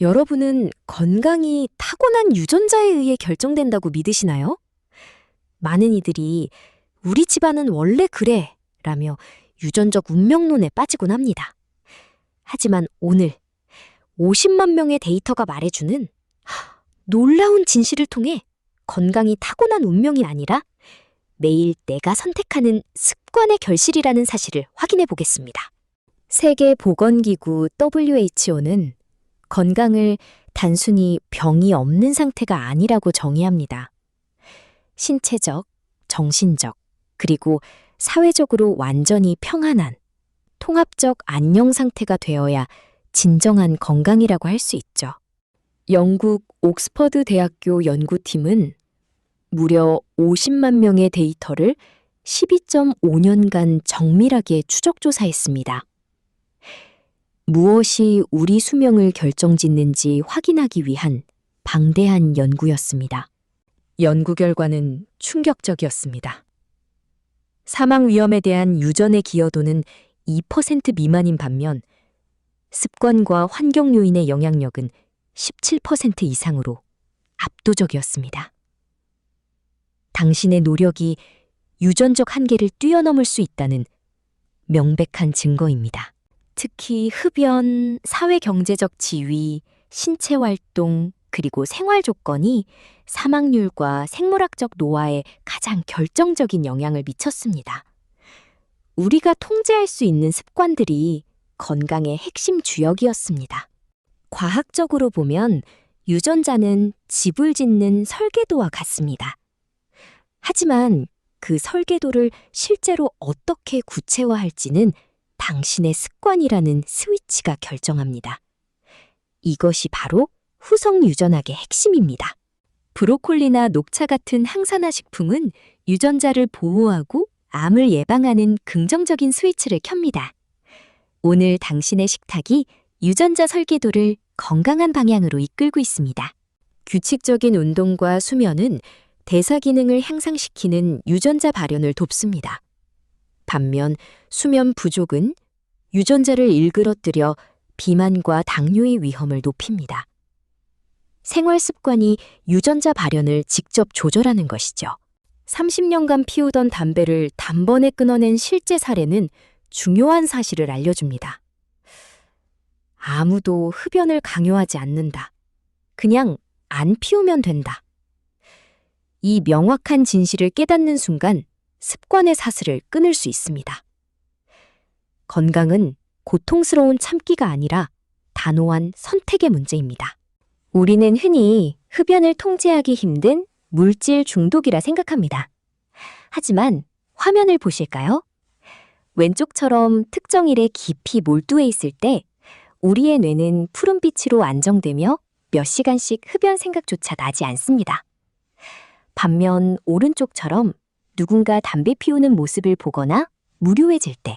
여러분은 건강이 타고난 유전자에 의해 결정된다고 믿으시나요? 많은 이들이 우리 집안은 원래 그래 라며 유전적 운명론에 빠지곤 합니다. 하지만 오늘 50만 명의 데이터가 말해주는 놀라운 진실을 통해 건강이 타고난 운명이 아니라 매일 내가 선택하는 습관의 결실이라는 사실을 확인해 보겠습니다. 세계보건기구 WHO는 건강을 단순히 병이 없는 상태가 아니라고 정의합니다. 신체적, 정신적, 그리고 사회적으로 완전히 평안한, 통합적 안녕 상태가 되어야 진정한 건강이라고 할 수 있죠. 영국 옥스퍼드 대학교 연구팀은 무려 50만 명의 데이터를 12.5년간 정밀하게 추적 조사했습니다. 무엇이 우리 수명을 결정짓는지 확인하기 위한 방대한 연구였습니다. 연구 결과는 충격적이었습니다. 사망 위험에 대한 유전의 기여도는 2% 미만인 반면 습관과 환경 요인의 영향력은 17% 이상으로 압도적이었습니다. 당신의 노력이 유전적 한계를 뛰어넘을 수 있다는 명백한 증거입니다. 특히 흡연, 사회경제적 지위, 신체 활동, 그리고 생활 조건이 사망률과 생물학적 노화에 가장 결정적인 영향을 미쳤습니다. 우리가 통제할 수 있는 습관들이 건강의 핵심 주역이었습니다. 과학적으로 보면 유전자는 집을 짓는 설계도와 같습니다. 하지만 그 설계도를 실제로 어떻게 구체화할지는 당신의 습관이라는 스위치가 결정합니다. 이것이 바로 후성 유전학의 핵심입니다. 브로콜리나 녹차 같은 항산화 식품은 유전자를 보호하고 암을 예방하는 긍정적인 스위치를 켭니다. 오늘 당신의 식탁이 유전자 설계도를 건강한 방향으로 이끌고 있습니다. 규칙적인 운동과 수면은 대사 기능을 향상시키는 유전자 발현을 돕습니다. 반면 수면 부족은 유전자를 일그러뜨려 비만과 당뇨의 위험을 높입니다. 생활 습관이 유전자 발현을 직접 조절하는 것이죠. 30년간 피우던 담배를 단번에 끊어낸 실제 사례는 중요한 사실을 알려줍니다. 아무도 흡연을 강요하지 않는다. 그냥 안 피우면 된다. 이 명확한 진실을 깨닫는 순간 습관의 사슬을 끊을 수 있습니다. 건강은 고통스러운 참기가 아니라 단호한 선택의 문제입니다. 우리는 흔히 흡연을 통제하기 힘든 물질 중독이라 생각합니다. 하지만 화면을 보실까요? 왼쪽처럼 특정 일에 깊이 몰두해 있을 때 우리의 뇌는 푸른빛으로 안정되며 몇 시간씩 흡연 생각조차 나지 않습니다. 반면 오른쪽처럼 누군가 담배 피우는 모습을 보거나 무료해질 때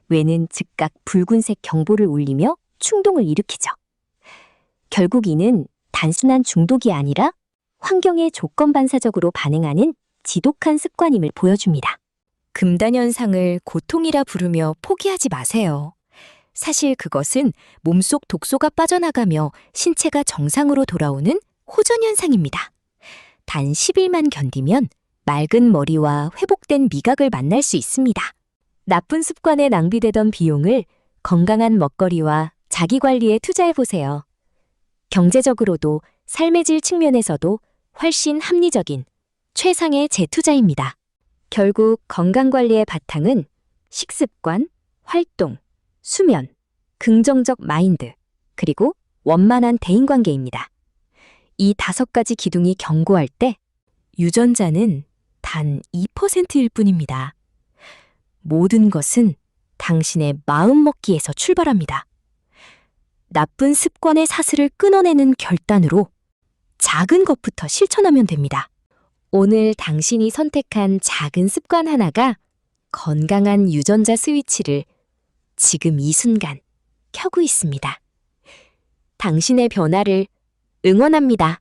뇌는 즉각 붉은색 경보를 울리며 충동을 일으키죠. 결국 이는 단순한 중독이 아니라 환경에 조건 반사적으로 반응하는 지독한 습관임을 보여줍니다. 금단현상을 고통이라 부르며 포기하지 마세요. 사실 그것은 몸속 독소가 빠져나가며 신체가 정상으로 돌아오는 호전현상입니다. 단 10일만 견디면 맑은 머리와 회복된 미각을 만날 수 있습니다. 나쁜 습관에 낭비되던 비용을 건강한 먹거리와 자기관리에 투자해보세요. 경제적으로도 삶의 질 측면에서도 훨씬 합리적인 최상의 재투자입니다. 결국 건강관리의 바탕은 식습관, 활동, 수면, 긍정적 마인드, 그리고 원만한 대인관계입니다. 이 5가지 기둥이 견고할 때 유전자는 단 2%일 뿐입니다. 모든 것은 당신의 마음먹기에서 출발합니다. 나쁜 습관의 사슬을 끊어내는 결단으로 작은 것부터 실천하면 됩니다. 오늘 당신이 선택한 작은 습관 하나가 건강한 유전자 스위치를 지금 이 순간 켜고 있습니다. 당신의 변화를 응원합니다.